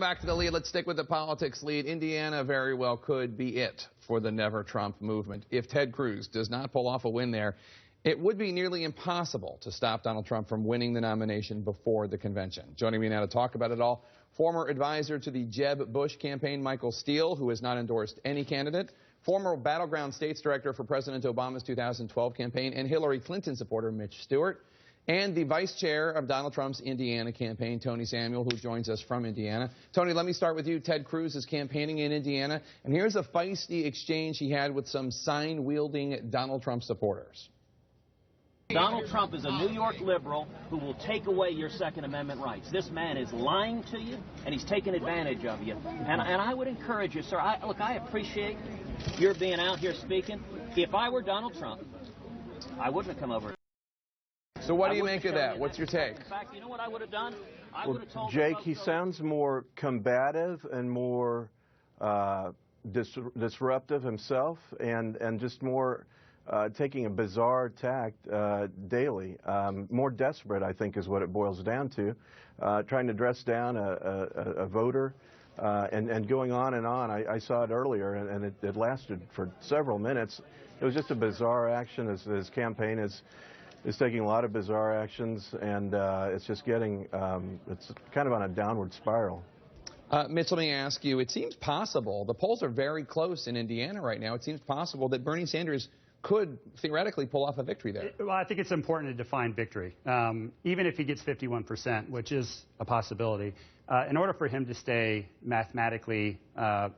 Back to the lead. Let's stick with the politics lead. Indiana very well could be it for the Never Trump movement. If Ted Cruz does not pull off a win there, it would be nearly impossible to stop Donald Trump from winning the nomination before the convention. Joining me now to talk about it all, former advisor to the Jeb Bush campaign, Michael Steele, who has not endorsed any candidate, former Battleground States Director for President Obama's 2012 campaign, and Hillary Clinton supporter Mitch Stewart, and the vice chair of Donald Trump's Indiana campaign, Tony Samuel, who joins us from Indiana. Tony, let me start with you. Ted Cruz is campaigning in Indiana, and here's a feisty exchange he had with some sign-wielding Donald Trump supporters. Donald Trump is a New York liberal who will take away your Second Amendment rights. This man is lying to you, and he's taking advantage of you. And I would encourage you, sir, look, I appreciate your being out here speaking. If I were Donald Trump, I wouldn't have come over. So what do you make of that? What's your take? In fact, you know what I would have done? I would have told Jake, he sounds more combative and more disruptive himself, and just more taking a bizarre tact daily. More desperate, I think, is what it boils down to. Trying to dress down a voter and going on and on. I saw it earlier, and it lasted for several minutes. It was just a bizarre action. His campaign is taking a lot of bizarre actions, and it's just getting, it's kind of on a downward spiral. Mitch, let me ask you, it seems possible, the polls are very close in Indiana right now, it seems possible that Bernie Sanders could theoretically pull off a victory there. Well, I think it's important to define victory. Even if he gets 51%, which is a possibility, in order for him to stay mathematically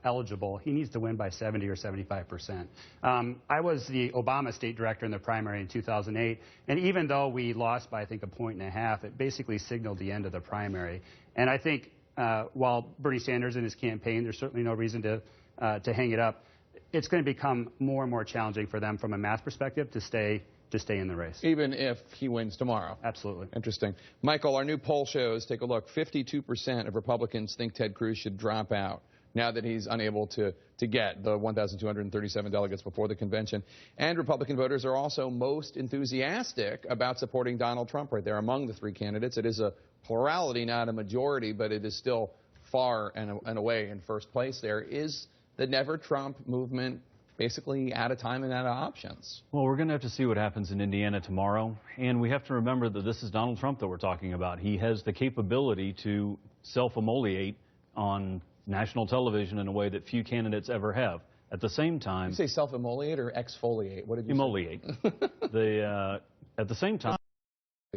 eligible, he needs to win by 70 or 75%. I was the Obama state director in the primary in 2008, and even though we lost by, I think, 1.5 points, it basically signaled the end of the primary. And I think while Bernie Sanders in his campaign, there's certainly no reason to hang it up, it's going to become more and more challenging for them from a math perspective to stay in the race. Even if he wins tomorrow. Absolutely. Interesting. Michael, our new poll shows, take a look, 52% of Republicans think Ted Cruz should drop out now that he's unable to get the 1,237 delegates before the convention. And Republican voters are also most enthusiastic about supporting Donald Trump right there among the three candidates. It is a plurality, not a majority, but it is still far and away in first place there. Is the Never Trump movement basically out of time and out of options? Well, we're going to have to see what happens in Indiana tomorrow. And we have to remember that this is Donald Trump that we're talking about. He has the capability to self-immolate on national television in a way that few candidates ever have. At the same time... Did you say self-immolate or exfoliate? What did you Immolate. At the same time,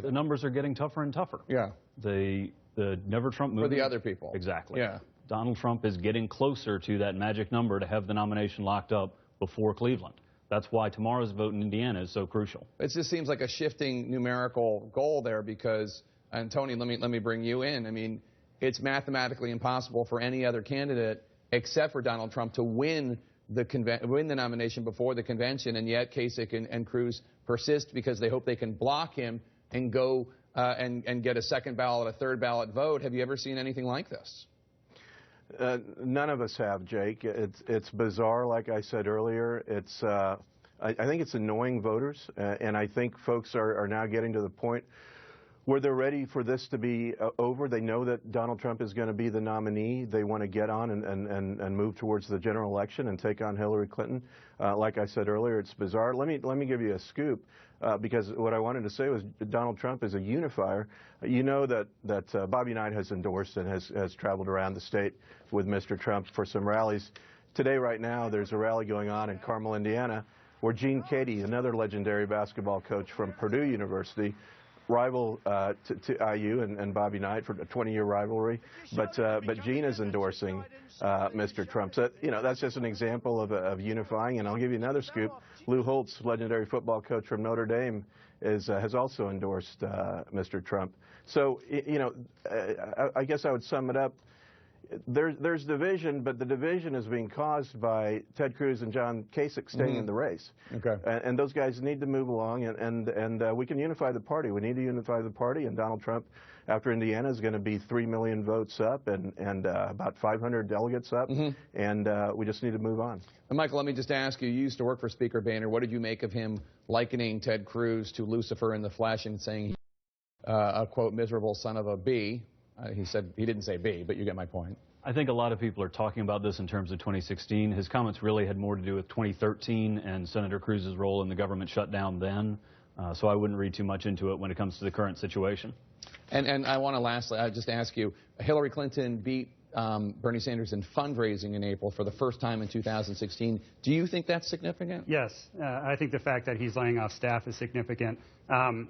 the numbers are getting tougher and tougher. Yeah. The Never Trump movement... For the other people. Exactly. Yeah. Donald Trump is getting closer to that magic number to have the nomination locked up before Cleveland. That's why tomorrow's vote in Indiana is so crucial. It just seems like a shifting numerical goal there because, and Tony, let me bring you in. I mean, it's mathematically impossible for any other candidate except for Donald Trump to win the nomination before the convention, and yet Kasich and Cruz persist because they hope they can block him and go and get a second ballot, a third ballot vote. Have you ever seen anything like this? None of us have, Jake. It's bizarre, like I said earlier. It's I think it's annoying voters, and I think folks are now getting to the point where they're ready for this to be over. They know that Donald Trump is going to be the nominee. They want to get on and move towards the general election and take on Hillary Clinton. Like I said earlier, it's bizarre. Let me give you a scoop, because what I wanted to say was Donald Trump is a unifier. You know that Bobby Knight has endorsed and has traveled around the state with Mr. Trump for some rallies. Today, right now, there's a rally going on in Carmel, Indiana, where Gene Cady, another legendary basketball coach from Purdue University, rival to IU and Bobby Knight for a 20-year rivalry, but Gene is endorsing Mr. Trump. So, you know, that's just an example of unifying. And I'll give you another scoop. Lou Holtz, legendary football coach from Notre Dame, has also endorsed Mr. Trump. So, you know, I guess I would sum it up. There's division, but the division is being caused by Ted Cruz and John Kasich staying in the race. Okay. And those guys need to move along, and we can unify the party. We need to unify the party, and Donald Trump, after Indiana, is going to be 3 million votes up and about 500 delegates up, and we just need to move on. And Michael, let me just ask you, you used to work for Speaker Boehner. What did you make of him likening Ted Cruz to Lucifer in the flesh and saying a, quote, miserable son of a bee? He said, he didn't say B, but you get my point. I think a lot of people are talking about this in terms of 2016. His comments really had more to do with 2013 and Senator Cruz's role in the government shutdown then. So I wouldn't read too much into it when it comes to the current situation. And I want to lastly, I just ask you, Hillary Clinton beat Bernie Sanders in fundraising in April for the first time in 2016. Do you think that's significant? Yes. I think the fact that he's laying off staff is significant.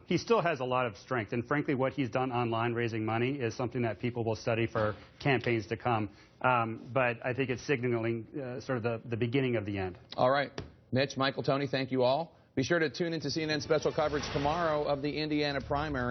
He still has a lot of strength, and frankly, what he's done online raising money is something that people will study for campaigns to come. But I think it's signaling sort of the beginning of the end. All right. Mitch, Michael, Tony, thank you all. Be sure to tune in to CNN special coverage tomorrow of the Indiana primary.